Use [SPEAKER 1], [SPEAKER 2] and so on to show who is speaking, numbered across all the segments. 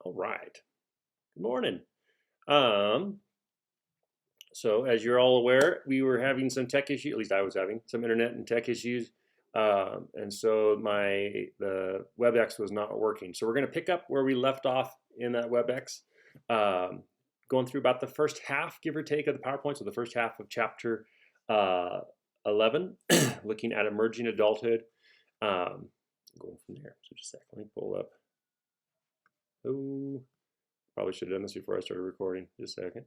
[SPEAKER 1] All right. Good morning. Um, so as you're all aware, we were having some tech issues. At least I was having some internet and tech issues, and so the WebEx was not working. So we're going to pick up where we left off in that WebEx, um, going through about the first half, give or take, of the PowerPoint. So the first half of chapter uh, 11, looking at emerging adulthood. Going from there. So just a second. Let me pull up. Oh. Probably should have done this before I started recording. Just a second.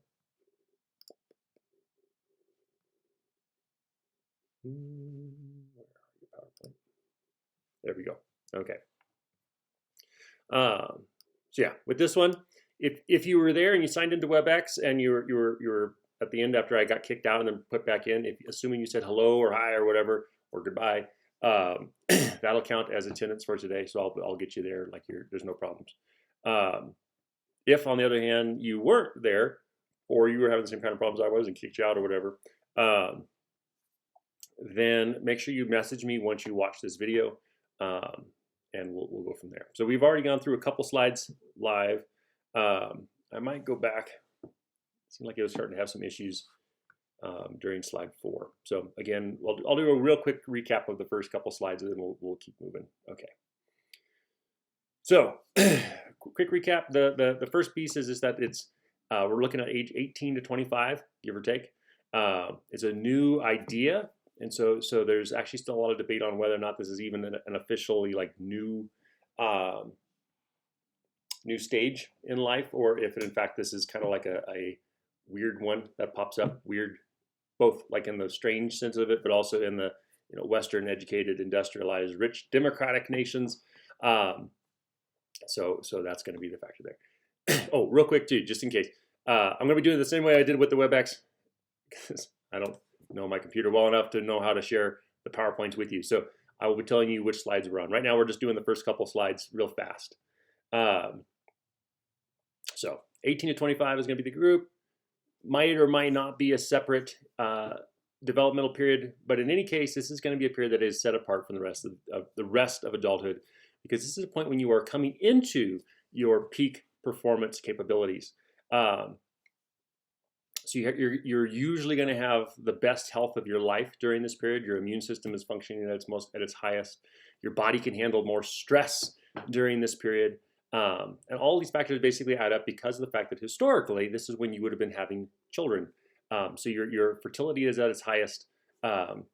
[SPEAKER 1] Where are you, PowerPoint? There we go. Okay. So yeah, with this one, if you were there and you signed into WebEx and you were at the end after I got kicked out and then put back in, if assuming you said hello or hi or whatever or goodbye, that'll count as attendance for today. So I'll get you there. Like there's no problems. If, on the other hand, you weren't there or you were having the same kind of problems I was and kicked you out or whatever, then make sure you message me once you watch this video, and we'll go from there. So we've already gone through a couple slides live. I might go back. It seemed like it was starting to have some issues during slide 4. So again, I'll do a real quick recap of the first couple slides, and then we'll keep moving. Okay. So, quick recap. The first piece is that it's we're looking at age 18 to 25, give or take. It's a new idea, and so there's actually still a lot of debate on whether or not this is even an officially like new stage in life, or if in fact this is kind of like a weird one that pops up. Weird, both like in the strange sense of it, but also in the Western educated, industrialized, rich, democratic nations. So that's going to be the factor there. Oh, real quick too, just in case. I'm going to be doing the same way I did with the WebEx because I don't know my computer well enough to know how to share the PowerPoints with you. So I will be telling you which slides we're on. Right now we're just doing the first couple slides real fast. So 18 to 25 is going to be the group. Might or might not be a separate developmental period, but in any case, this is going to be a period that is set apart from the rest of adulthood, because this is a point when you are coming into your peak performance capabilities. So you're usually going to have the best health of your life during this period. Your immune system is functioning at its highest. Your body can handle more stress during this period. And all these factors basically add up because of the fact that historically, this is when you would have been having children. So your fertility is at its highest, and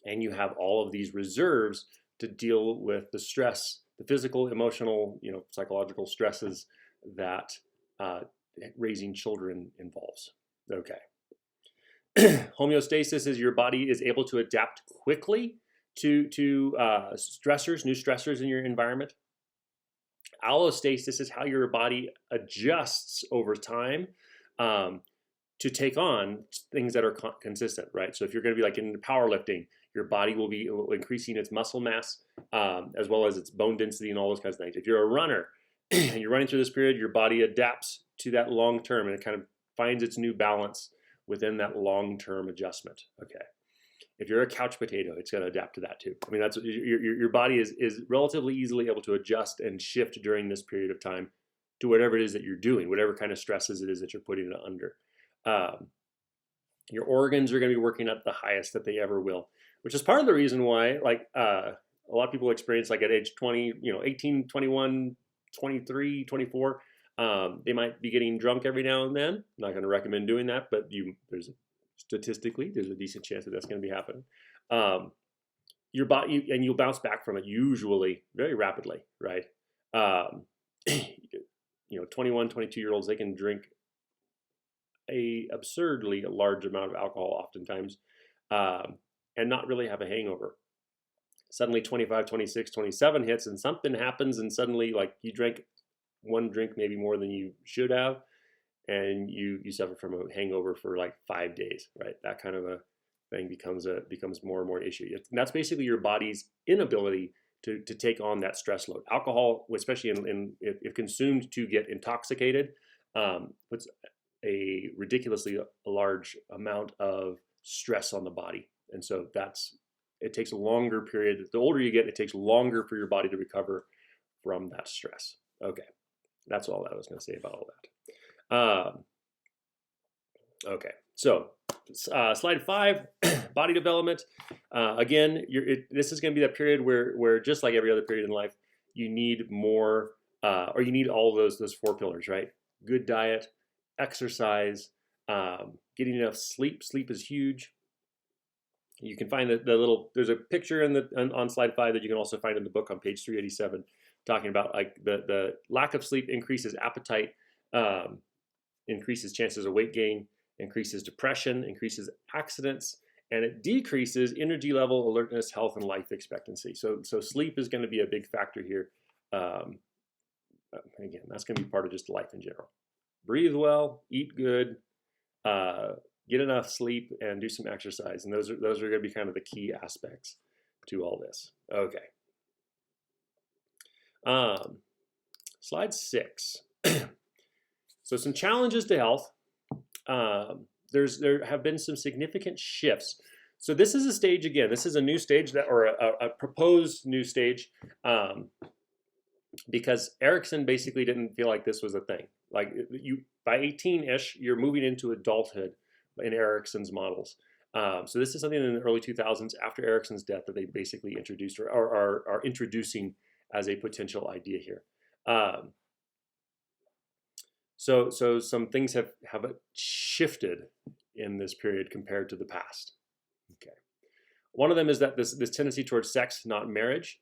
[SPEAKER 1] you have all of these reserves to deal with the stress, the physical, emotional, psychological stresses that raising children involves. Okay. Homeostasis is your body is able to adapt quickly to stressors, new stressors in your environment. Allostasis is how your body adjusts over time to take on things that are consistent, right? So if you're going to be like in powerlifting, your body will be increasing its muscle mass as well as its bone density and all those kinds of things. If you're a runner and you're running through this period, your body adapts to that long term and it kind of finds its new balance within that long-term adjustment. Okay. If you're a couch potato, it's going to adapt to that too. I mean, that's your body is relatively easily able to adjust and shift during this period of time to whatever it is that you're doing, whatever kind of stresses it is that you're putting it under. Your organs are going to be working at the highest that they ever will, which is part of the reason why, like, a lot of people experience, like at age 20, 18, 21, 23, 24, they might be getting drunk every now and then. I'm not going to recommend doing that, but statistically, there's a decent chance that that's going to be happening. Your body, and you'll bounce back from it usually very rapidly, right? 21, 22-year-olds, they can drink a absurdly large amount of alcohol oftentimes and not really have a hangover. Suddenly 25, 26, 27 hits and something happens and suddenly like you drank one drink maybe more than you should have and you suffer from a hangover for like 5 days, right? That kind of a thing becomes more and more an issue. And that's basically your body's inability to take on that stress load. Alcohol, especially if consumed to get intoxicated, puts a ridiculously large amount of stress on the body. And so it takes a longer period. The older you get, it takes longer for your body to recover from that stress. Okay. That's all I was going to say about all that. Okay, so slide 5, body development. Again, this is going to be that period where just like every other period in life, you need more, or you need all those 4 pillars, right? Good diet, exercise, getting enough sleep. Sleep is huge. You can find there's a picture on slide 5 that you can also find in the book on page 387, talking about like the lack of sleep increases appetite, increases chances of weight gain, increases depression, increases accidents, and it decreases energy level, alertness, health, and life expectancy. So sleep is going to be a big factor here. Again, that's going to be part of just life in general. Breathe well, eat good, get enough sleep, and do some exercise. And those are going to be kind of the key aspects to all this. Okay. Slide 6. So some challenges to health. There have been some significant shifts. So this is a stage, again, this is a new stage or a proposed new stage, because Erickson basically didn't feel like this was a thing. Like by 18-ish, you're moving into adulthood in Erickson's models. So this is something in the early 2000s after Erickson's death that they basically introduced or are introducing as a potential idea here. So some things have shifted in this period compared to the past. Okay, one of them is that this tendency towards sex, not marriage.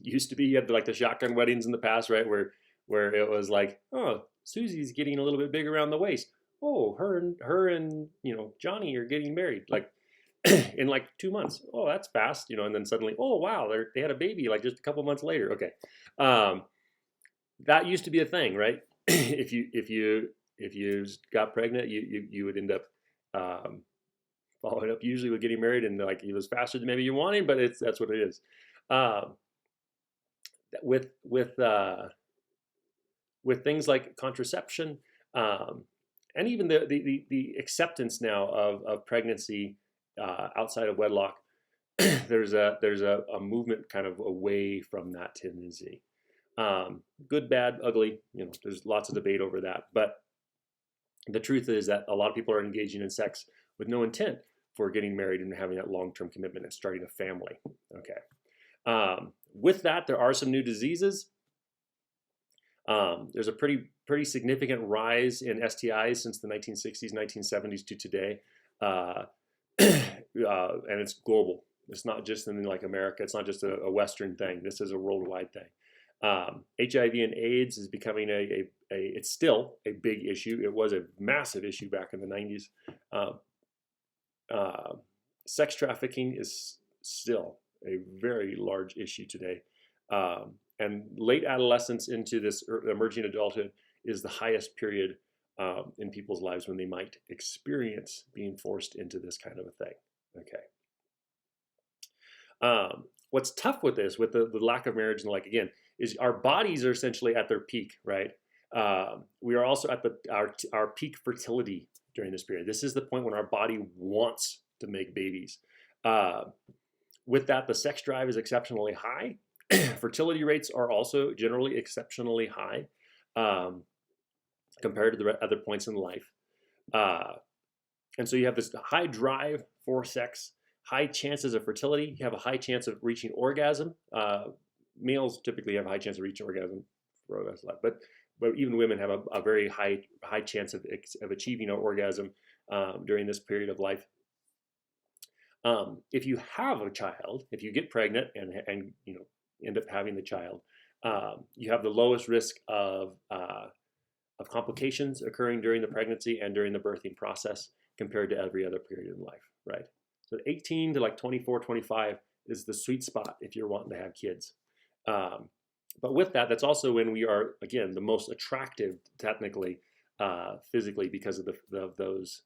[SPEAKER 1] Used to be you had like the shotgun weddings in the past, right, where it was like, oh, Susie's getting a little bit big around the waist. Oh, her and Johnny are getting married like in like 2 months. Oh, that's fast, and then suddenly, oh wow, they had a baby like just a couple months later. Okay. That used to be a thing, right? if you got pregnant, you would end up following up usually with getting married, and like it was faster than maybe you wanted, but that's what it is. With things like contraception, and even the acceptance now of pregnancy outside of wedlock, there's a movement kind of away from that tendency. Good, bad, ugly, there's lots of debate over that. But the truth is that a lot of people are engaging in sex with no intent for getting married and having that long-term commitment and starting a family. Okay. With that, there are some new diseases. There's a pretty significant rise in STIs since the 1960s, 1970s to today. And it's global. It's not just in like America. It's not just a Western thing. This is a worldwide thing. HIV and AIDS is becoming it's still a big issue. It was a massive issue back in the 90s. Sex trafficking is still a very large issue today. And late adolescence into this emerging adulthood is the highest period in people's lives when they might experience being forced into this kind of a thing. Okay. What's tough with this, with the lack of marriage and again, is our bodies are essentially at their peak, right? We are also at our peak fertility during this period. This is the point when our body wants to make babies. With that, the sex drive is exceptionally high. Fertility rates are also generally exceptionally high compared to the other points in life. And so you have this high drive for sex, high chances of fertility. You have a high chance of reaching orgasm. Males typically have a high chance of reaching orgasm, but even women have a very high chance of achieving an orgasm during this period of life. If you have a child, if you get pregnant and end up having the child, you have the lowest risk of complications occurring during the pregnancy and during the birthing process compared to every other period in life, right? So 18 to 24, 25 is the sweet spot if you're wanting to have kids. But with that, that's also when we are, again, the most attractive technically, physically, because of those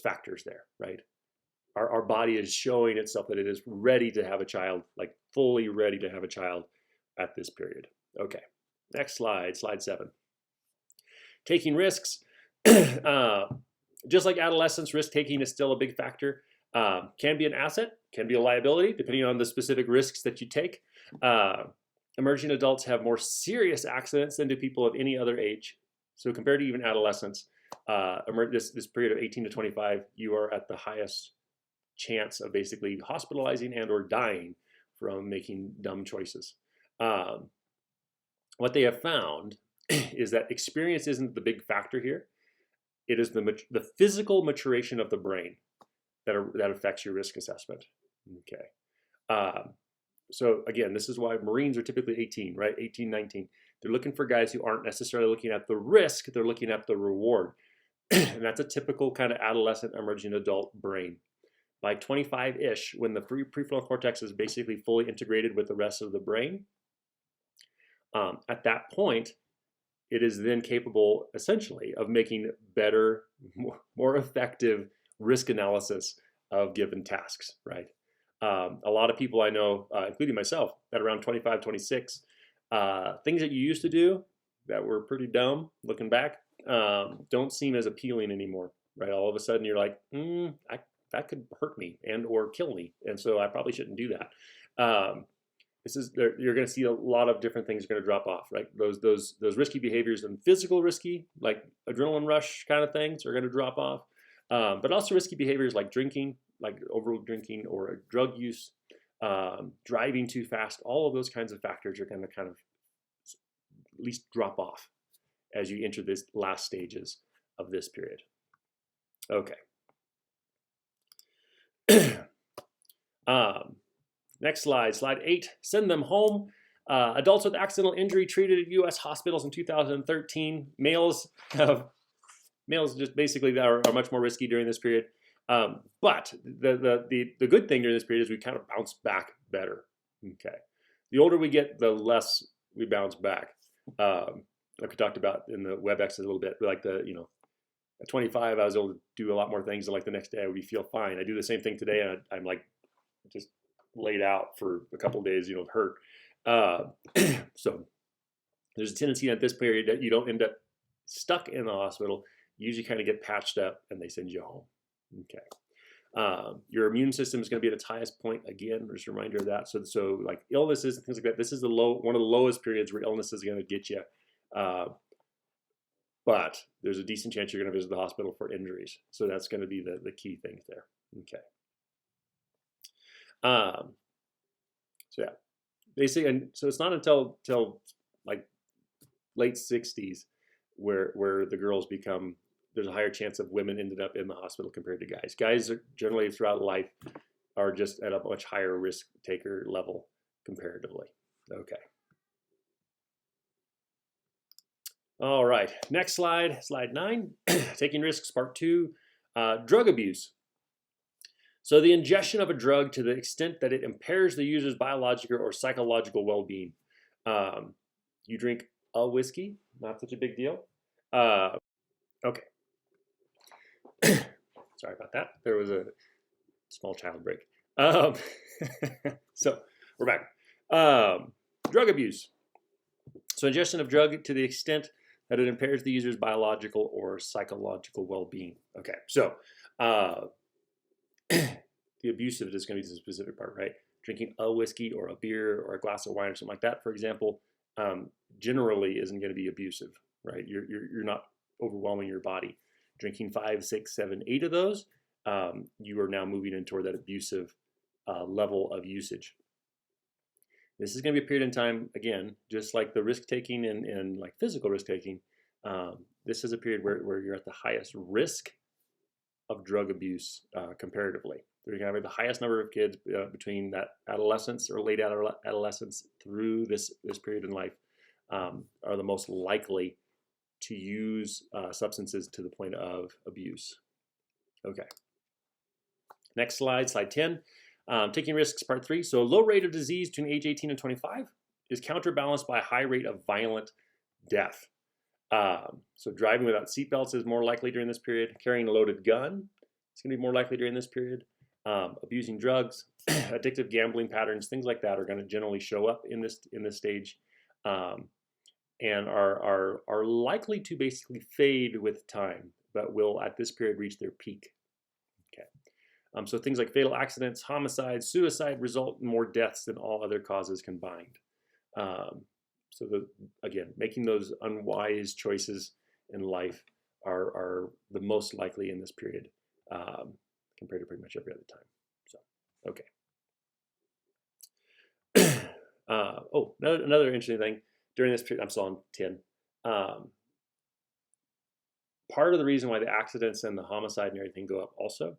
[SPEAKER 1] factors there, right? Our body is showing itself that it is ready to have a child, like fully ready to have a child at this period. Okay, next slide, slide 7. Taking risks. Just like adolescence, risk-taking is still a big factor. Can be an asset, can be a liability, depending on the specific risks that you take. emerging adults have more serious accidents than do people of any other age. So compared to even adolescents, this period of 18 to 25, you are at the highest chance of basically hospitalizing and or dying from making dumb choices. What they have found is that experience isn't the big factor here. It is the physical maturation of the brain that affects your risk assessment. Okay. So again, this is why Marines are typically 18, right? 18, 19. They're looking for guys who aren't necessarily looking at the risk, they're looking at the reward. And that's a typical kind of adolescent emerging adult brain. By 25-ish, when the prefrontal cortex is basically fully integrated with the rest of the brain, at that point, it is then capable, essentially, of making better, more effective risk analysis of given tasks, right? A lot of people I know, including myself, at around 25, 26, things that you used to do that were pretty dumb, looking back, don't seem as appealing anymore, right? All of a sudden, you're like, that could hurt me and or kill me, and so I probably shouldn't do that. You're going to see a lot of different things are going to drop off, right? Those risky behaviors and physical risky, like adrenaline rush kind of things, are going to drop off. But also risky behaviors like drinking, like over drinking or drug use, driving too fast. All of those kinds of factors are going to kind of at least drop off as you enter this last stages of this period. Okay. Next slide, slide 8, send them home. Adults with accidental injury treated at U.S. hospitals in 2013. Males just basically are much more risky during this period. But the good thing during this period is we kind of bounce back better. Okay. The older we get, the less we bounce back. Like we talked about in the WebEx a little bit, like at 25, I was able to do a lot more things, and like the next day I would feel fine. I do the same thing today, and I'm like just laid out for a couple of days, hurt. So there's a tendency at this period that you don't end up stuck in the hospital. You usually kind of get patched up and they send you home. Okay. Your immune system is going to be at its highest point again. Just a reminder of that. So like illnesses and things like that, this is one of the lowest periods where illness is going to get you. But there's a decent chance you're going to visit the hospital for injuries. So that's going to be the key thing there. Okay. So yeah, basically, and so it's not until like late 60s where the girls become, there's a higher chance of women ended up in the hospital compared to guys. Guys are generally throughout life are just at a much higher risk taker level comparatively. Okay. All right, next slide, slide 9, taking risks, part 2, drug abuse. So the ingestion of a drug to the extent that it impairs the user's biological or psychological well-being. You drink a whiskey, not such a big deal. Okay. Sorry about that. There was a small child break. So we're back. Drug abuse. So ingestion of drug to the extent that it impairs the user's biological or psychological well-being. Okay, so the abusive is going to be the specific part, right? Drinking a whiskey or a beer or a glass of wine or something like that, for example, generally isn't going to be abusive, right? You're not overwhelming your body. Drinking 5, 6, 7, 8 of those, you are now moving in toward that abusive level of usage. This is going to be a period in time, again, just like the risk-taking and like physical risk-taking, this is a period where you're at the highest risk of drug abuse comparatively. You're going to have the highest number of kids between that adolescence or late adolescence through this period in life are the most likely to use substances to the point of abuse. Okay. Next slide, slide 10. Taking risks, part 3. So a low rate of disease between age 18 and 25 is counterbalanced by a high rate of violent death. So driving without seatbelts is more likely during this period. Carrying a loaded gun is going to be more likely during this period. Abusing drugs, addictive gambling patterns, things like that are going to generally show up in this stage, and are likely to basically fade with time, but will at this period reach their peak. Okay. So things like fatal accidents, homicides, suicide result in more deaths than all other causes combined. So again, making those unwise choices in life are the most likely in this period, compared to pretty much every other time. So, okay. Oh, another interesting thing during this period, I'm still on 10. Part of the reason why the accidents and the homicide and everything go up also,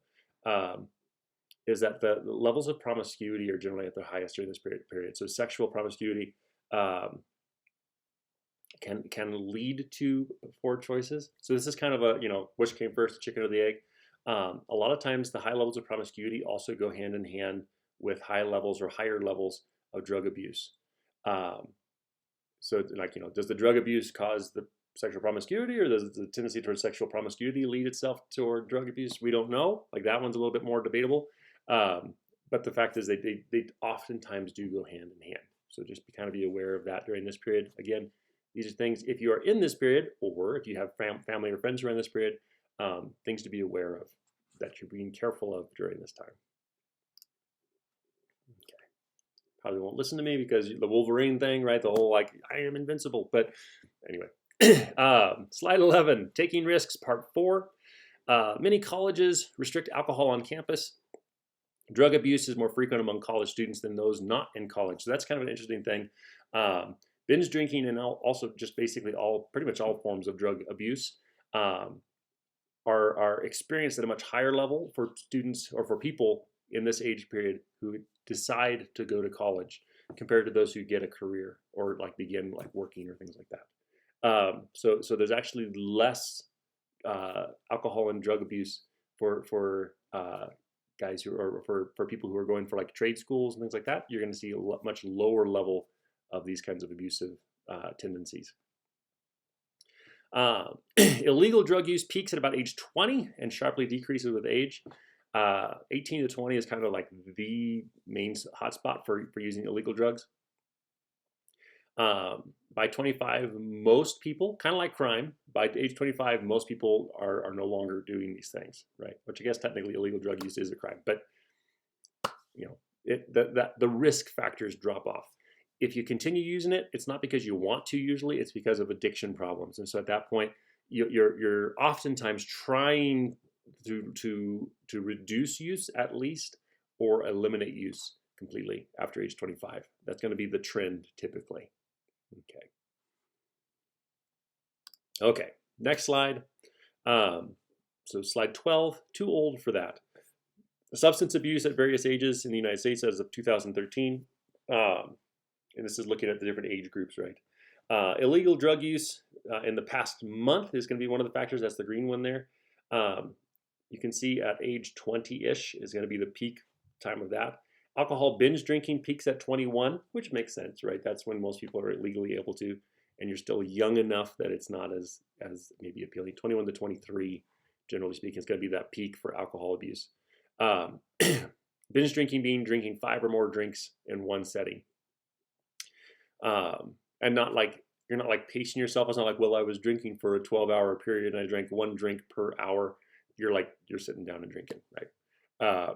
[SPEAKER 1] is that the levels of promiscuity are generally at their highest during this period. So sexual promiscuity can lead to poor choices. So this is kind of a, which came first, the chicken or the egg? A lot of times the high levels of promiscuity also go hand in hand with high levels or higher levels of drug abuse. So like, does the drug abuse cause the sexual promiscuity, or does the tendency towards sexual promiscuity lead itself toward drug abuse? We don't know. Like, that one's a little bit more debatable. But the fact is they oftentimes do go hand in hand. So just be aware of that during this period. Again, these are things, if you are in this period, or if you have family or friends who are in this period, things to be aware of that you're being careful of during this time. Okay. Probably won't listen to me because the Wolverine thing, right? The whole, like, I am invincible. But anyway, slide 11, taking risks, part 4. Many colleges restrict alcohol on campus. Drug abuse is more frequent among college students than those not in college. So that's kind of an interesting thing. Binge drinking and also just basically pretty much all forms of drug abuse are experienced at a much higher level for students or for people in this age period who decide to go to college compared to those who get a career or like begin like working or things like that. So there's actually less alcohol and drug abuse for guys who are for people who are going for like trade schools and things like that. You're going to see a much lower level of these kinds of abusive tendencies. Illegal drug use peaks at about age 20 and sharply decreases with age. 18 to 20 is kind of like the main hotspot for using illegal drugs. By 25, most people, kind of like crime, by age 25, most people are no longer doing these things, right? Which I guess technically illegal drug use is a crime, but the risk factors drop off. If you continue using it, it's not because you want to. Usually, it's because of addiction problems, and so at that point, you're oftentimes trying to reduce use at least, or eliminate use completely after age 25. That's going to be the trend typically. Okay, next slide. So slide 12, too old for that. Substance abuse at various ages in the United States as of 2013. And this is looking at the different age groups, right? Illegal drug use in the past month is going to be one of the factors. That's the green one there. You can see at age 20-ish is going to be the peak time of that. Alcohol binge drinking peaks at 21, which makes sense, right? That's when most people are legally able to, and you're still young enough that it's not as maybe appealing. 21 to 23, generally speaking, is going to be that peak for alcohol abuse. Binge drinking being drinking 5 or more drinks in one setting. And not like, you're not like pacing yourself. It's not like, well, I was drinking for a 12-hour period and I drank 1 drink per hour. You're sitting down and drinking, right?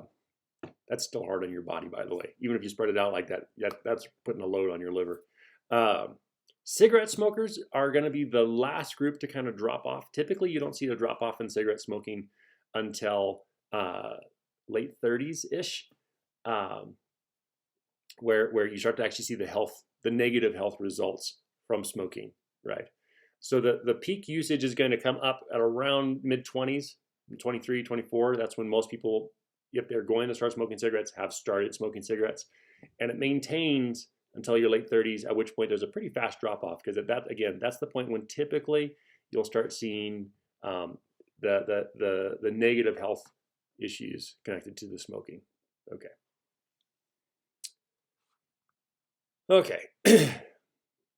[SPEAKER 1] That's still hard on your body, by the way. Even if you spread it out like that, that's putting a load on your liver. Cigarette smokers are going to be the last group to kind of drop off. Typically, you don't see a drop off in cigarette smoking until late 30s-ish, where you start to actually see the negative health results from smoking, right? So the peak usage is going to come up at around mid-20s, 23, 24. That's when most people, if they're going to start smoking cigarettes, have started smoking cigarettes. And it maintains until your late 30s, at which point there's a pretty fast drop-off, because that's the point when typically you'll start seeing the negative health issues connected to the smoking. Okay.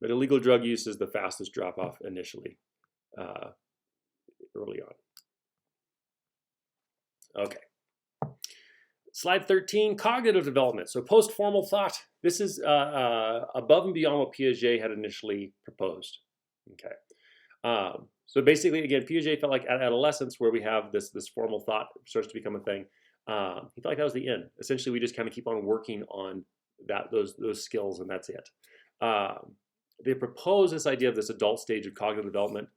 [SPEAKER 1] But illegal drug use is the fastest drop-off initially, early on. Okay. Slide 13, cognitive development. So post-formal thought. This is above and beyond what Piaget had initially proposed. Okay. So basically, again, Piaget felt like at adolescence, where we have this formal thought starts to become a thing, he felt like that was the end. Essentially, we just kind of keep on working on those skills, and that's it. They propose this idea of this adult stage of cognitive development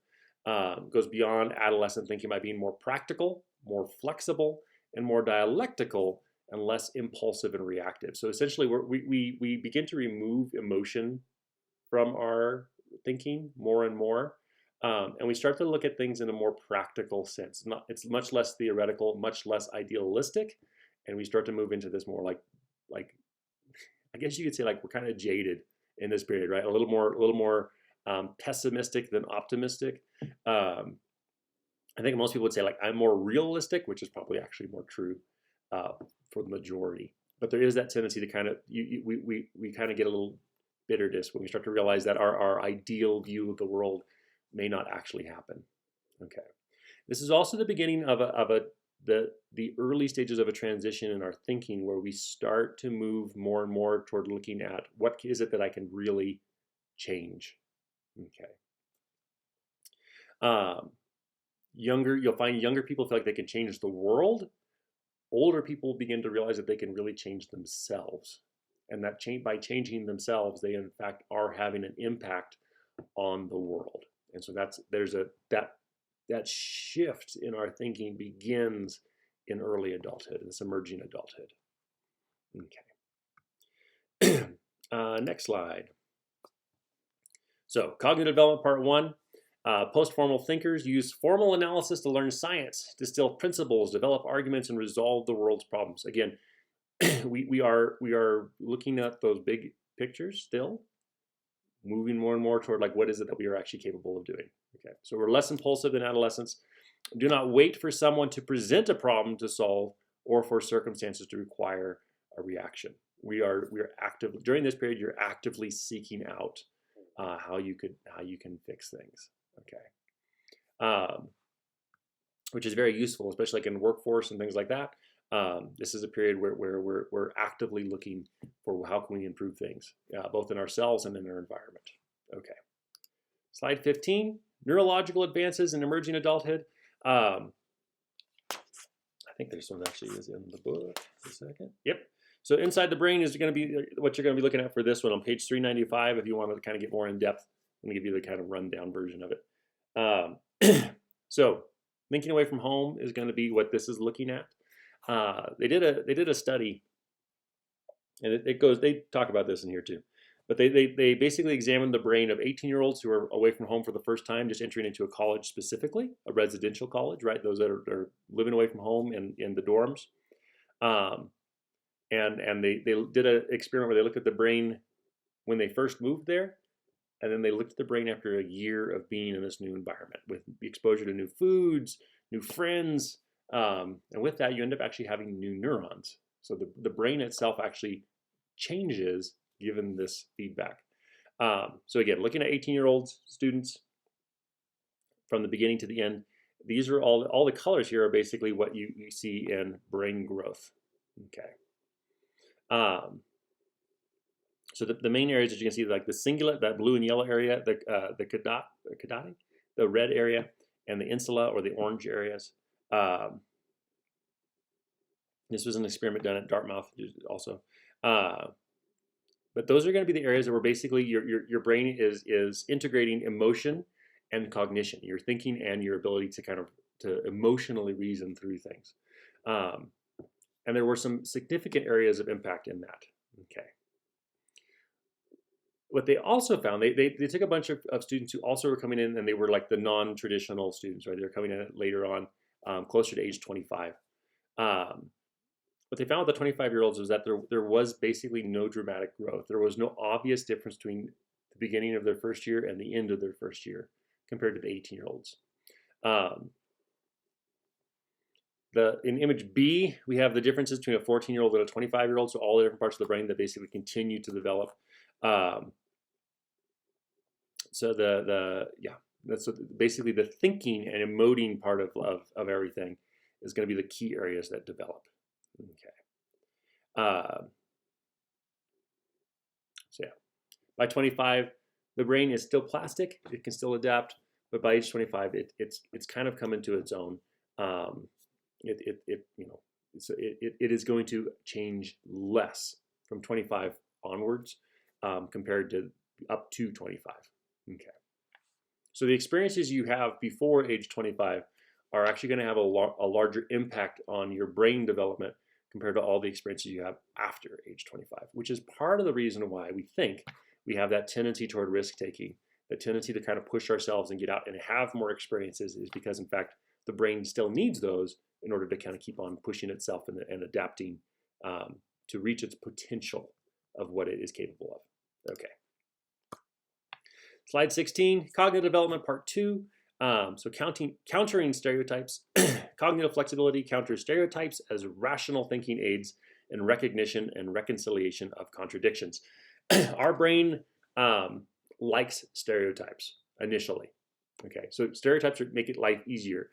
[SPEAKER 1] goes beyond adolescent thinking by being more practical, more flexible, and more dialectical and less impulsive and reactive. So essentially, we begin to remove emotion from our thinking more and more. And we start to look at things in a more practical sense. It's much less theoretical, much less idealistic, and we start to move into this more like I guess you could say like we're kind of jaded in this period, right? A little more pessimistic than optimistic. I think most people would say like I'm more realistic, which is probably actually more true for the majority. But there is that tendency to kind of we kind of get a little bitterness when we start to realize that our ideal view of the world may not actually happen. Okay, this is also the beginning of the early stages of a transition in our thinking, where we start to move more and more toward looking at what is it that I can really change. Okay. You'll find younger people feel like they can change the world. Older people begin to realize that they can really change themselves, and that by changing themselves, they in fact are having an impact on the world. And so that shift in our thinking begins in early adulthood, in this emerging adulthood. Okay. Next slide. So cognitive development part 1. Post-formal thinkers use formal analysis to learn science, distill principles, develop arguments, and resolve the world's problems. Again, we are looking at those big pictures still, moving more and more toward like what is it that we are actually capable of doing. Okay, so we're less impulsive than adolescents. Do not wait for someone to present a problem to solve or for circumstances to require a reaction. We are actively during this period. You're actively seeking out how you can fix things. Okay, which is very useful, especially like in workforce and things like that. This is a period where we're actively looking for how can we improve things, both in ourselves and in our environment. Okay, slide 15. Neurological advances in emerging adulthood. I think this one actually is in the book. A second. Yep. So inside the brain is going to be what you're going to be looking at for this one on page 395. If you want to kind of get more in depth, I'm going to give you the kind of rundown version of it. So thinking away from home is going to be what this is looking at. They did a study, and they talk about this in here too. But they basically examined the brain of 18-year-olds who are away from home for the first time, just entering into a college specifically, a residential college, right? Those that are living away from home in the dorms. And they did an experiment where they looked at the brain when they first moved there, and then they looked at the brain after a year of being in this new environment with exposure to new foods, new friends, and with that, you end up actually having new neurons. So the brain itself actually changes given this feedback. So again, looking at 18-year-old students from the beginning to the end, these are all the colors here are basically what you see in brain growth. Okay. So the main areas that you can see, like the cingulate, that blue and yellow area, the caudate, the red area, and the insula or the orange areas. This was an experiment done at Dartmouth also. But those are going to be the areas where basically your brain is integrating emotion and cognition, your thinking and your ability to emotionally reason through things. And there were some significant areas of impact in that. Okay. What they also found, they took a bunch of students who also were coming in, and they were like the non-traditional students, right? They were coming in later on, closer to age 25. What they found with the 25-year-olds was that there was basically no dramatic growth. There was no obvious difference between the beginning of their first year and the end of their first year compared to the 18-year-olds. In image B, we have the differences between a 14-year-old and a 25-year-old, so all the different parts of the brain that basically continue to develop. So that's basically the thinking and emoting part of everything is going to be the key areas that develop. Okay. So yeah, by 25, the brain is still plastic. It can still adapt, but by age 25, it's kind of come into its own. It is going to change less from 25 onwards compared to up to 25. Okay. So the experiences you have before age 25 are actually going to have a larger impact on your brain development compared to all the experiences you have after age 25, which is part of the reason why we think we have that tendency toward risk taking, the tendency to kind of push ourselves and get out and have more experiences, is because in fact the brain still needs those in order to kind of keep on pushing itself and adapting to reach its potential of what it is capable of. Okay. Slide 16, cognitive development part 2. So countering stereotypes. Cognitive flexibility counters stereotypes as rational thinking aids in recognition and reconciliation of contradictions. Our brain likes stereotypes initially. Okay, so stereotypes make it life easier,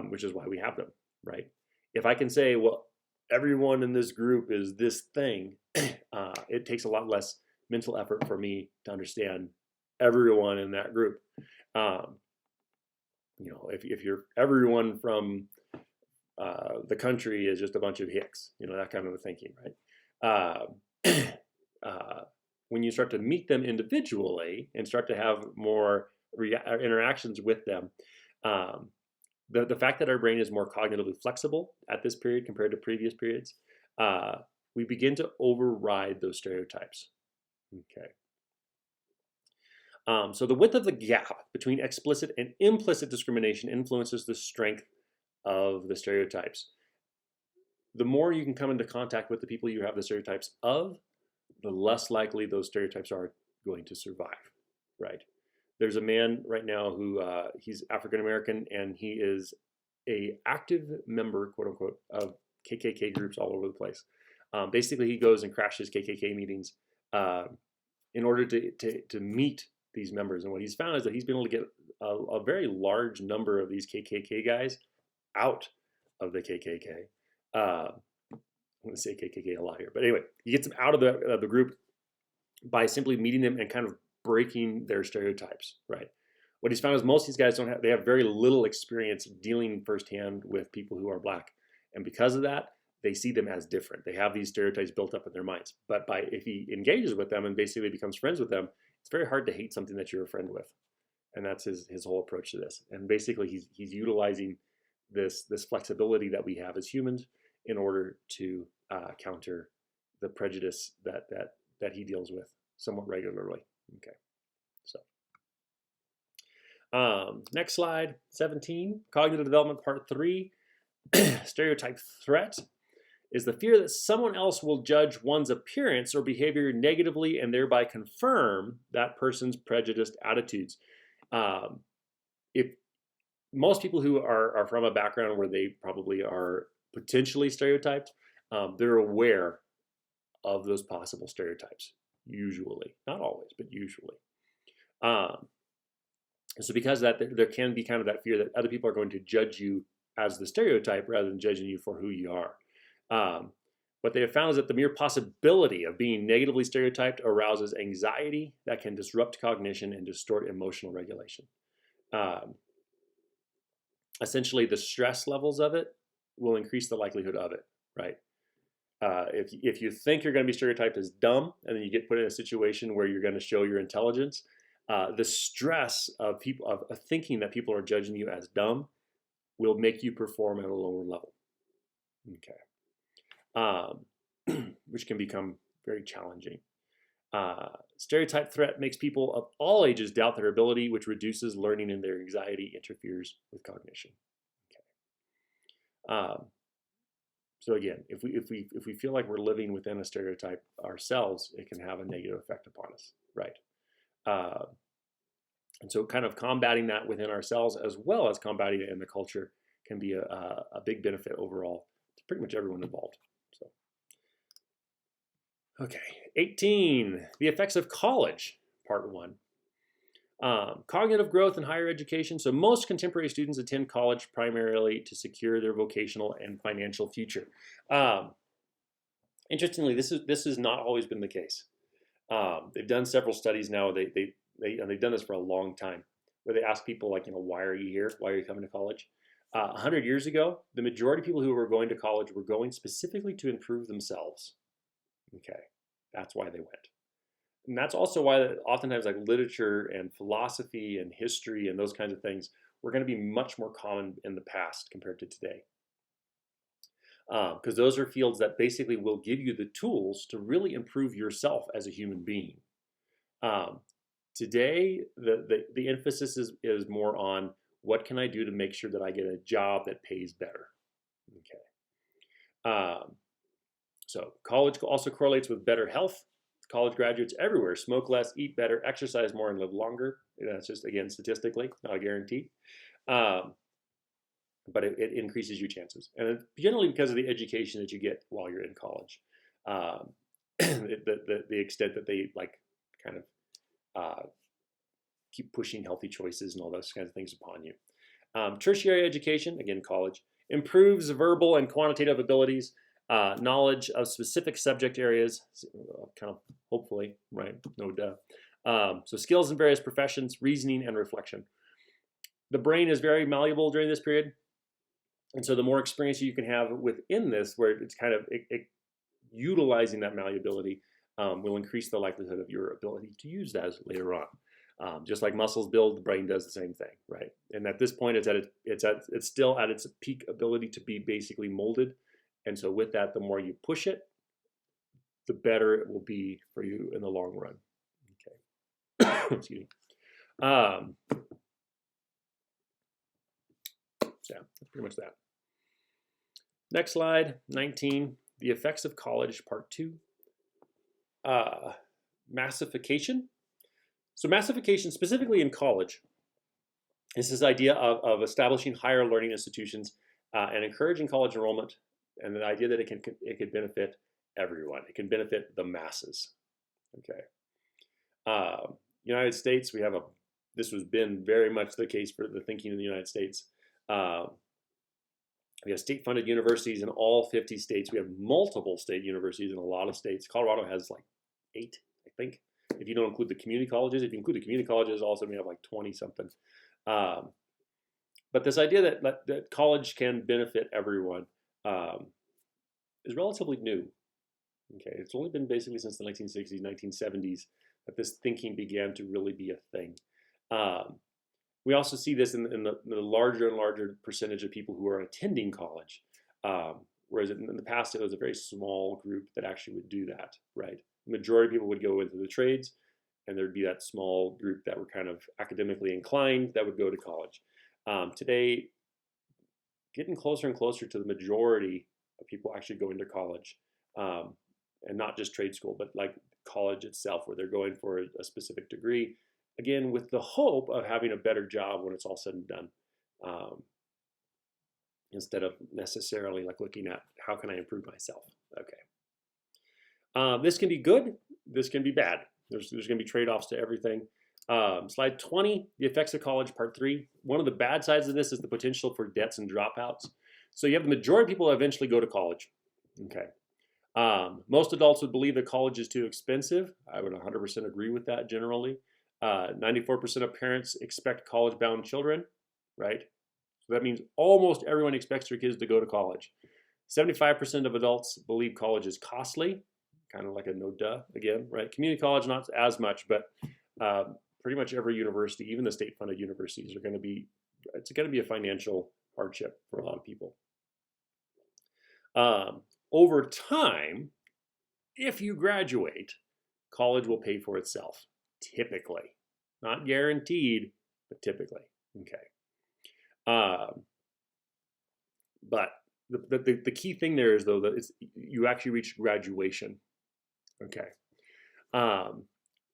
[SPEAKER 1] which is why we have them, right? If I can say, well, everyone in this group is this thing, it takes a lot less mental effort for me to understand everyone in that group. You know, if you're everyone from the country is just a bunch of hicks, you know, that kind of a thinking, right? When you start to meet them individually and start to have more interactions with them, the fact that our brain is more cognitively flexible at this period compared to previous periods, we begin to override those stereotypes. Okay. So the width of the gap between explicit and implicit discrimination influences the strength of the stereotypes. The more you can come into contact with the people you have the stereotypes of, the less likely those stereotypes are going to survive, right? There's a man right now who he's African American, and he is a active member, quote unquote, of KKK groups all over the place. Basically, he goes and crashes KKK meetings in order to meet these members. And what he's found is that he's been able to get a very large number of these KKK guys out of the KKK. I'm going to say KKK a lot here, but anyway, he gets them out of the group by simply meeting them and kind of breaking their stereotypes, right? What he's found is most of these guys they have very little experience dealing firsthand with people who are black. And because of that, they see them as different. They have these stereotypes built up in their minds. But if he engages with them and basically becomes friends with them, it's very hard to hate something that you're a friend with. And that's his whole approach to this. And basically he's utilizing this flexibility that we have as humans in order to counter the prejudice that he deals with somewhat regularly. Okay, so next slide, 17, cognitive development part 3. Stereotype threat is the fear that someone else will judge one's appearance or behavior negatively and thereby confirm that person's prejudiced attitudes. If most people who are from a background where they probably are potentially stereotyped, they're aware of those possible stereotypes, usually. Not always, but usually. So because of that, there can be kind of that fear that other people are going to judge you as the stereotype rather than judging you for who you are. What they have found is that the mere possibility of being negatively stereotyped arouses anxiety that can disrupt cognition and distort emotional regulation. Essentially, the stress levels of it will increase the likelihood of it, right? If you think you're going to be stereotyped as dumb, and then you get put in a situation where you're going to show your intelligence, the stress of thinking that people are judging you as dumb will make you perform at a lower level. Okay. Which can become very challenging. Stereotype threat makes people of all ages doubt their ability, which reduces learning, and their anxiety interferes with cognition. Okay. So again, if we feel like we're living within a stereotype ourselves, it can have a negative effect upon us, right? And so kind of combating that within ourselves as well as combating it in the culture can be a big benefit overall to pretty much everyone involved. So, okay, 18, the effects of college, part 1. Cognitive growth in higher education. So most contemporary students attend college primarily to secure their vocational and financial future. Interestingly, this has not always been the case. They've done several studies now. They've done this for a long time, where they ask people like, why are you here? Why are you coming to college? 100 years ago, the majority of people who were going to college were going specifically to improve themselves. Okay, that's why they went. And that's also why oftentimes like literature and philosophy and history and those kinds of things were going to be much more common in the past compared to today. Because those are fields that basically will give you the tools to really improve yourself as a human being. Um, Today, the emphasis is more on what can I do to make sure that I get a job that pays better. Okay. So college also correlates with better health. College graduates everywhere smoke less, eat better, exercise more, and live longer. That's just, again, statistically, not a guarantee. Um, but it increases your chances. And it's generally because of the education that you get while you're in college. The extent that they like kind of keep pushing healthy choices and all those kinds of things upon you. Tertiary education, again, college, improves verbal and quantitative abilities, knowledge of specific subject areas, kind of hopefully, right? No duh. So skills in various professions, reasoning, and reflection. The brain is very malleable during this period. And so the more experience you can have within this, where it's kind of utilizing that malleability, will increase the likelihood of your ability to use that later on. Just like muscles build, the brain does the same thing, right? And at this point, it's still at its peak ability to be basically molded. And so with that, the more you push it, the better it will be for you in the long run. Okay. Excuse me. So yeah, that's pretty much that. Next slide, 19, the effects of college, part 2. Massification. So massification, specifically in college, is this idea of establishing higher learning institutions and encouraging college enrollment, and the idea that it can benefit everyone. It can benefit the masses. Okay. United States, this has been very much the case for the thinking in the United States. We have state-funded universities in all 50 states. We have multiple state universities in a lot of states. Colorado has like 8, I think, if you don't include the community colleges. If you include the community colleges, also we have like 20-something. But this idea that college can benefit everyone is relatively new. Okay, it's only been basically since the 1960s, 1970s that this thinking began to really be a thing. We also see this in the larger and larger percentage of people who are attending college, whereas in the past it was a very small group that actually would do that, right? The majority of people would go into the trades, and there'd be that small group that were kind of academically inclined that would go to college. Today, getting closer and closer to the majority of people actually going to college, and not just trade school, but like college itself, where they're going for a specific degree, again, with the hope of having a better job when it's all said and done, instead of necessarily like looking at how can I improve myself. Okay. This can be good. This can be bad. There's going to be trade-offs to everything. Slide 20, the effects of college, part 3. One of the bad sides of this is the potential for debts and dropouts. So you have the majority of people that eventually go to college. Okay. Most adults would believe that college is too expensive. I would 100% agree with that generally. 94% of parents expect college-bound children, right? So that means almost everyone expects their kids to go to college. 75% of adults believe college is costly, kind of like a no duh again, right? Community college, not as much, but pretty much every university, even the state-funded universities, it's going to be a financial hardship for a lot of people. Over time, if you graduate, college will pay for itself. Typically, not guaranteed, but typically. Okay. But the key thing there is, though, that you actually reach graduation. Okay.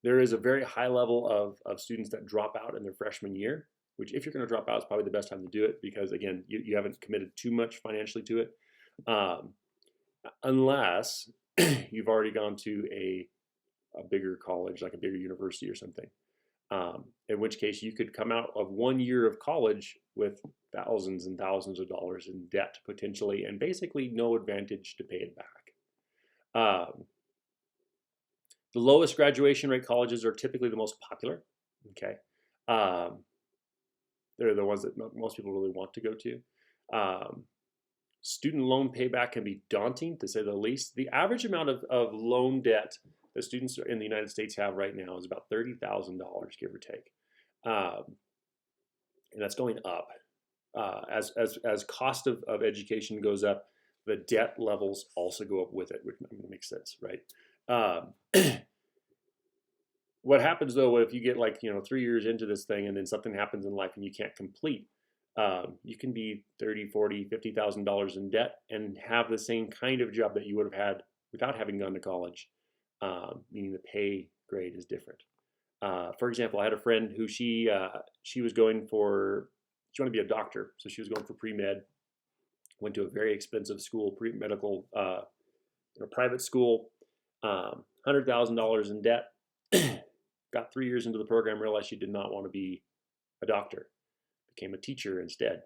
[SPEAKER 1] There is a very high level of students that drop out in their freshman year, which if you're going to drop out, is probably the best time to do it because, again, you haven't committed too much financially to it, unless you've already gone to a bigger college, like a bigger university or something, in which case you could come out of 1 year of college with thousands and thousands of dollars in debt potentially, and basically no advantage to pay it back. The lowest graduation rate colleges are typically the most popular. Okay, they're the ones that most people really want to go to. Student loan payback can be daunting, to say the least. The average amount of loan debt that students in the United States have right now is about $30,000, give or take, and that's going up. As cost of education goes up, the debt levels also go up with it, which makes sense, right? What happens though if you get 3 years into this thing and then something happens in life and you can't complete? You can be $30,000, $40,000, $50,000 in debt and have the same kind of job that you would have had without having gone to college, meaning the pay grade is different. For example, I had a friend who she was going for, she wanted to be a doctor, so she was going for pre-med, went to a very expensive school, pre-medical, private school, $100,000 in debt, got 3 years into the program, realized she did not want to be a doctor, became a teacher instead.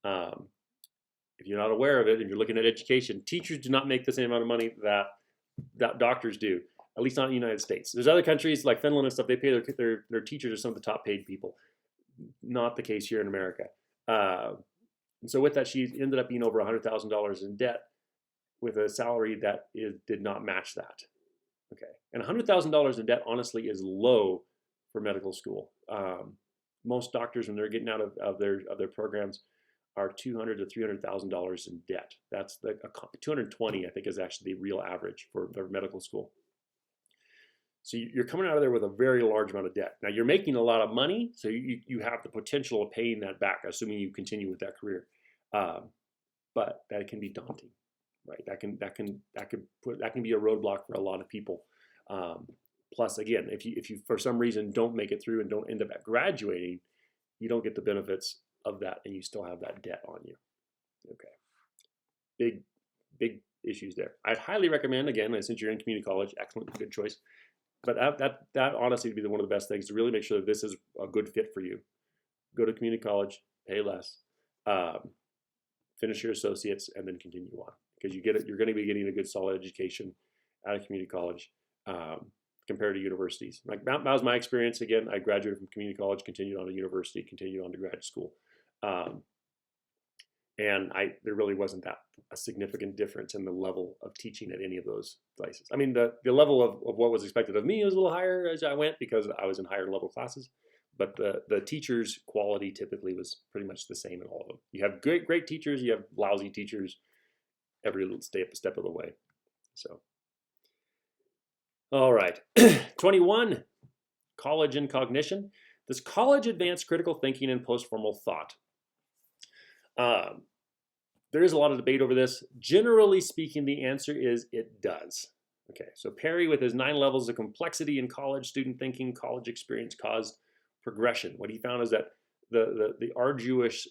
[SPEAKER 1] If you're not aware of it and you're looking at education, teachers do not make the same amount of money that doctors do, at least not in the United States. There's other countries like Finland and stuff, they pay their teachers are some of the top paid people. Not the case here in America. And so with that, she ended up being over $100,000 in debt with a salary that did not match that. Okay, and $100,000 in debt honestly is low for medical school. Most doctors, when they're getting out of their programs, are $200,000 to $300,000 in debt. That's 220, I think, is actually the real average for medical school. So you're coming out of there with a very large amount of debt. Now you're making a lot of money, so you have the potential of paying that back, assuming you continue with that career. But that can be daunting, right? That can be a roadblock for a lot of people. Plus, again, if you for some reason don't make it through and don't end up at graduating, you don't get the benefits of that, and you still have that debt on you. Okay, big issues there. I'd highly recommend, again, since you're in community college, excellent, good choice. But that honestly would be one of the best things to really make sure that this is a good fit for you. Go to community college, pay less, finish your associates, and then continue on, because you're going to be getting a good solid education out of community college compared to universities. Like that was my experience. Again, I graduated from community college, continued on to university, continued on to graduate school, and there really wasn't a significant difference in the level of teaching at any of those places. I mean, the level of what was expected of me was a little higher as I went because I was in higher level classes, but the teachers' quality typically was pretty much the same in all of them. You have great teachers, you have lousy teachers every step of the way. So, all right, 21, college and cognition. Does college advance critical thinking and post-formal thought? There is a lot of debate over this. Generally speaking, the answer is it does. Okay, so Perry, with his 9 levels of complexity in college student thinking, college experience caused progression. What he found is that the arduous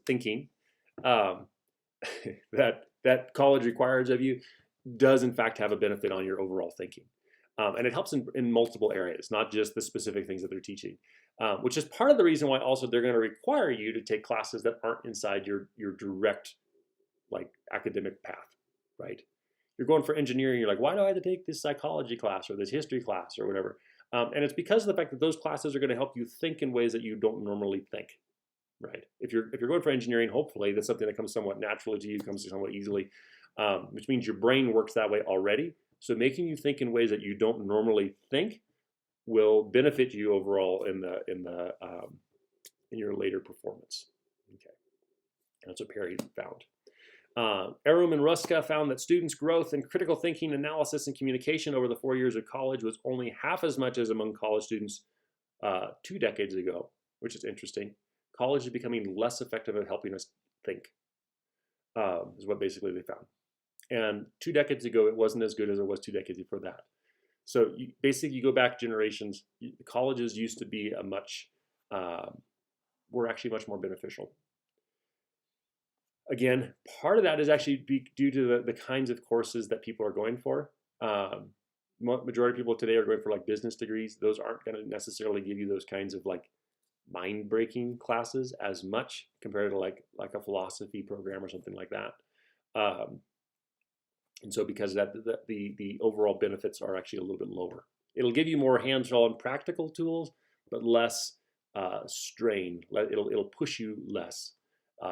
[SPEAKER 1] thinking that college requires of you does in fact have a benefit on your overall thinking. And it helps in multiple areas, not just the specific things that they're teaching, which is part of the reason why also they're going to require you to take classes that aren't inside your direct academic path, right? You're going for engineering, you're like, why do I have to take this psychology class or this history class or whatever? And it's because of the fact that those classes are going to help you think in ways that you don't normally think, right? If you're going for engineering, hopefully that's something that comes somewhat naturally to you, comes somewhat easily, which means your brain works that way already. So making you think in ways that you don't normally think will benefit you overall in your later performance. Okay, that's what Perry found. Arum and Ruska found that students' growth in critical thinking, analysis, and communication over the 4 years of college was only half as much as among college students 2 decades ago, which is interesting. College is becoming less effective at helping us think, is what basically they found. And 2 decades ago, it wasn't as good as it was 2 decades before that. So basically, you go back generations, colleges used to be were actually much more beneficial. Again, part of that is actually due to the kinds of courses that people are going for. Majority of people today are going for business degrees. Those aren't going to necessarily give you those kinds of mind-breaking classes as much compared to like a philosophy program or something like that. And so because of that, the overall benefits are actually a little bit lower. It'll give you more hands-on practical tools, but less strain. It'll push you less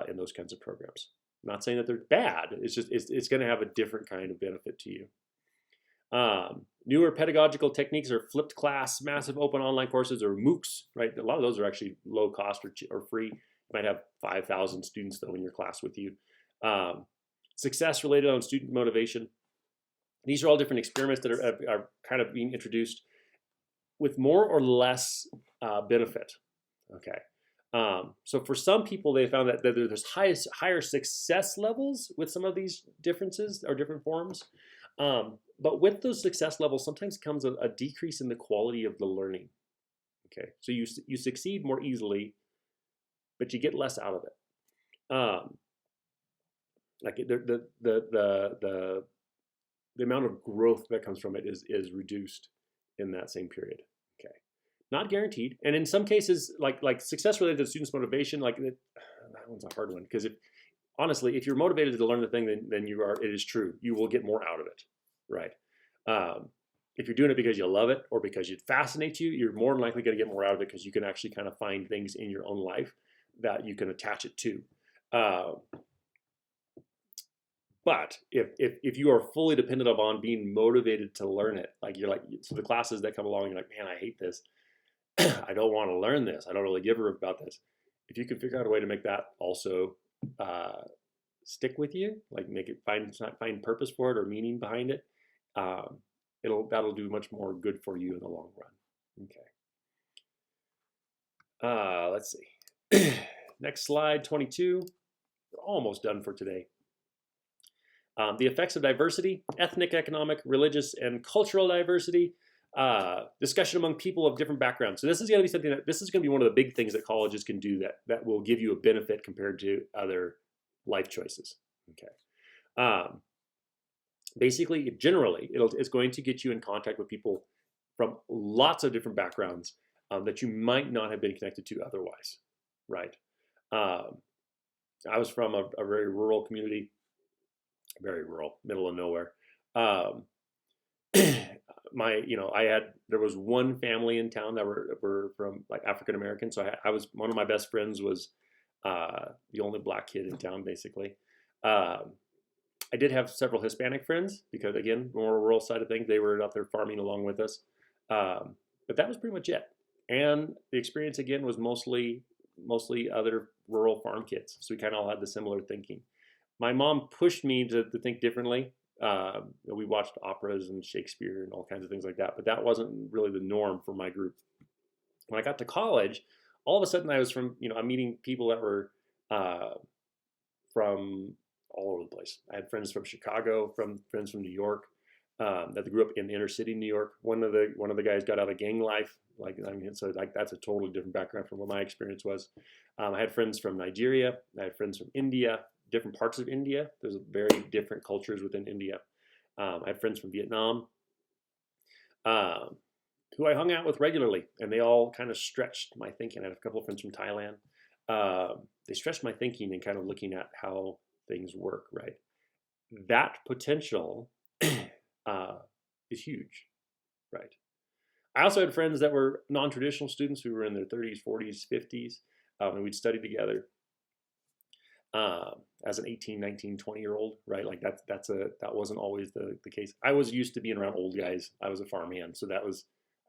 [SPEAKER 1] in those kinds of programs. I'm not saying that they're bad. It's just it's going to have a different kind of benefit to you. Newer pedagogical techniques are flipped class, massive open online courses, or MOOCs, right? A lot of those are actually low cost or free. You might have 5,000 students though in your class with you. Success related on student motivation. These are all different experiments that are kind of being introduced with more or less benefit. Okay. So for some people, they found that there's higher success levels with some of these differences or different forms. But with those success levels, sometimes comes a decrease in the quality of the learning. Okay, so you succeed more easily, but you get less out of it. Like the amount of growth that comes from it is reduced in that same period. Okay, not guaranteed, and in some cases, like success related to students' motivation, that one's a hard one because honestly, if you're motivated to learn the thing, then you are. It is true. You will get more out of it, right? If you're doing it because you love it or because it fascinates you, you're more than likely going to get more out of it because you can actually kind of find things in your own life that you can attach it to. But if you are fully dependent upon being motivated to learn it, so the classes that come along, you're like, man, I hate this. I don't want to learn this. I don't really give a rip about this. If you can figure out a way to make that also stick with you, like make it find purpose for it or meaning behind it, that'll do much more good for you in the long run. Okay. Let's see. Next slide, 22. We're almost done for today. The effects of diversity, ethnic, economic, religious, and cultural diversity. Discussion among people of different backgrounds. So this is going to be one of the big things that colleges can do that will give you a benefit compared to other life choices. Okay. Basically, generally, it's going to get you in contact with people from lots of different backgrounds that you might not have been connected to otherwise, right? I was from a very rural community, very rural, middle of nowhere. There was one family in town that were from like African American. So I was one of my best friends was the only black kid in town, basically. I did have several Hispanic friends because, again, more rural side of things, they were out there farming along with us. But that was pretty much it. And the experience, again, was mostly other rural farm kids. So we kind of all had the similar thinking. My mom pushed me to think differently. We watched operas and Shakespeare and all kinds of things like that, but that wasn't really the norm for my group. When I got to college, all of a sudden I'm meeting people that were from all over the place. I had friends from Chicago, friends from New York, that grew up in inner city New York. One of the guys got out of gang life. So that's a totally different background from what my experience was. I had friends from Nigeria. I had friends from India, different parts of India. There's very different cultures within India. I had friends from Vietnam, who I hung out with regularly, and they all kind of stretched my thinking. I had a couple of friends from Thailand. They stretched my thinking and kind of looking at how things work, right? That potential is huge, right? I also had friends that were non-traditional students who were in their 30s, 40s, 50s, and we'd study together as an 18, 19, 20-year-old, right? Like that wasn't always the case. I was used to being around old guys. I was a farmhand, so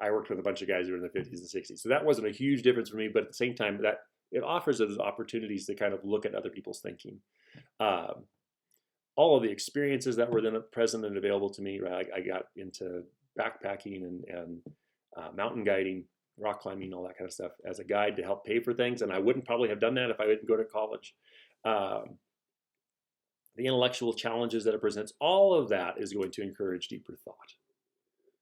[SPEAKER 1] I worked with a bunch of guys who were in the 50s and 60s. So that wasn't a huge difference for me, but at the same time, that it offers those opportunities to kind of look at other people's thinking. All of the experiences that were then present and available to me, right? I got into backpacking and mountain guiding, rock climbing, all that kind of stuff as a guide to help pay for things. And I wouldn't probably have done that if I didn't go to college. The intellectual challenges that it presents, all of that is going to encourage deeper thought.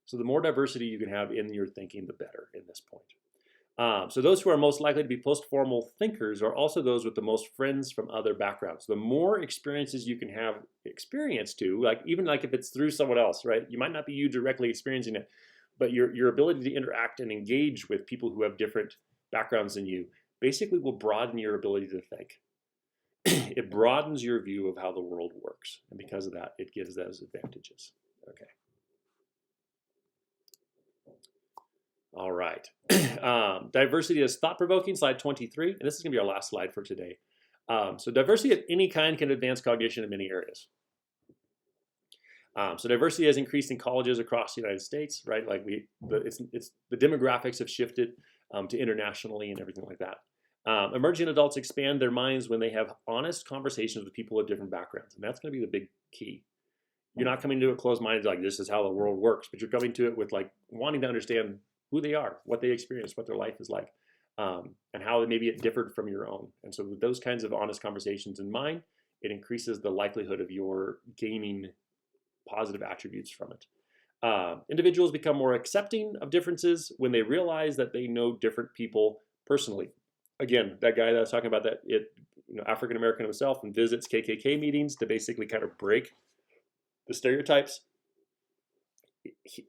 [SPEAKER 1] So the more diversity you can have in your thinking, the better in this point. So those who are most likely to be post-formal thinkers are also those with the most friends from other backgrounds. The more experiences you can have experience to, even if it's through someone else, right? You might not be you directly experiencing it, but your ability to interact and engage with people who have different backgrounds than you basically will broaden your ability to think. It broadens your view of how the world works. And because of that, it gives those advantages. Okay. All right. Diversity is thought-provoking, slide 23. And this is going to be our last slide for today. So diversity of any kind can advance cognition in many areas. So diversity has increased in colleges across the United States, right? Like the demographics have shifted to internationally and everything like that. Emerging adults expand their minds when they have honest conversations with people of different backgrounds, and that's going to be the big key. You're not coming to it closed-minded like this is how the world works, but you're coming to it with like wanting to understand who they are, what they experience, what their life is like, and how maybe it differed from your own. And so with those kinds of honest conversations in mind, it increases the likelihood of your gaining positive attributes from it. Individuals become more accepting of differences when they realize that they know different people personally. Again, that guy that I was talking about, that African American himself, and visits KKK meetings to basically kind of break the stereotypes.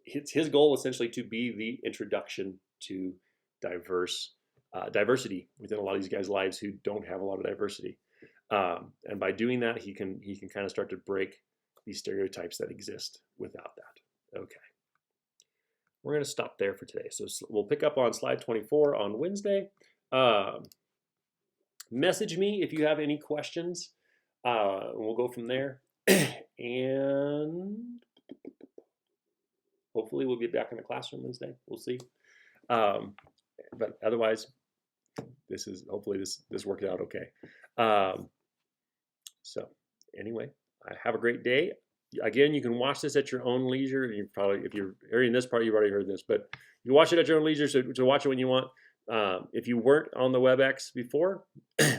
[SPEAKER 1] His goal essentially to be the introduction to diversity within a lot of these guys' lives who don't have a lot of diversity. And by doing that, he can kind of start to break these stereotypes that exist without that. Okay. We're going to stop there for today. So we'll pick up on slide 24 on Wednesday. Message me if you have any questions. We'll go from there. And hopefully we'll be back in the classroom Wednesday. We'll see. But otherwise, hopefully this worked out okay. So anyway, have a great day. Again, you can watch this at your own leisure. If you're hearing this part, you've already heard this, but you watch it at your own leisure, so watch it when you want. If you weren't on the WebEx before,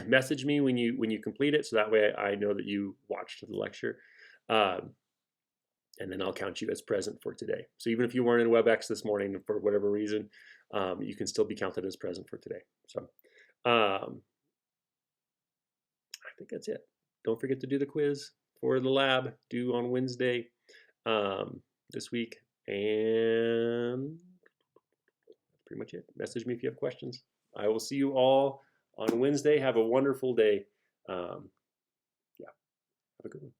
[SPEAKER 1] message me when you complete it, so that way I know that you watched the lecture, and then I'll count you as present for today. So even if you weren't in WebEx this morning for whatever reason, you can still be counted as present for today. So I think that's it. Don't forget to do the quiz for the lab due on Wednesday this week, and that's pretty much it. Message me if you have questions. I will see you all on Wednesday. Have a wonderful day. Yeah, have a good one.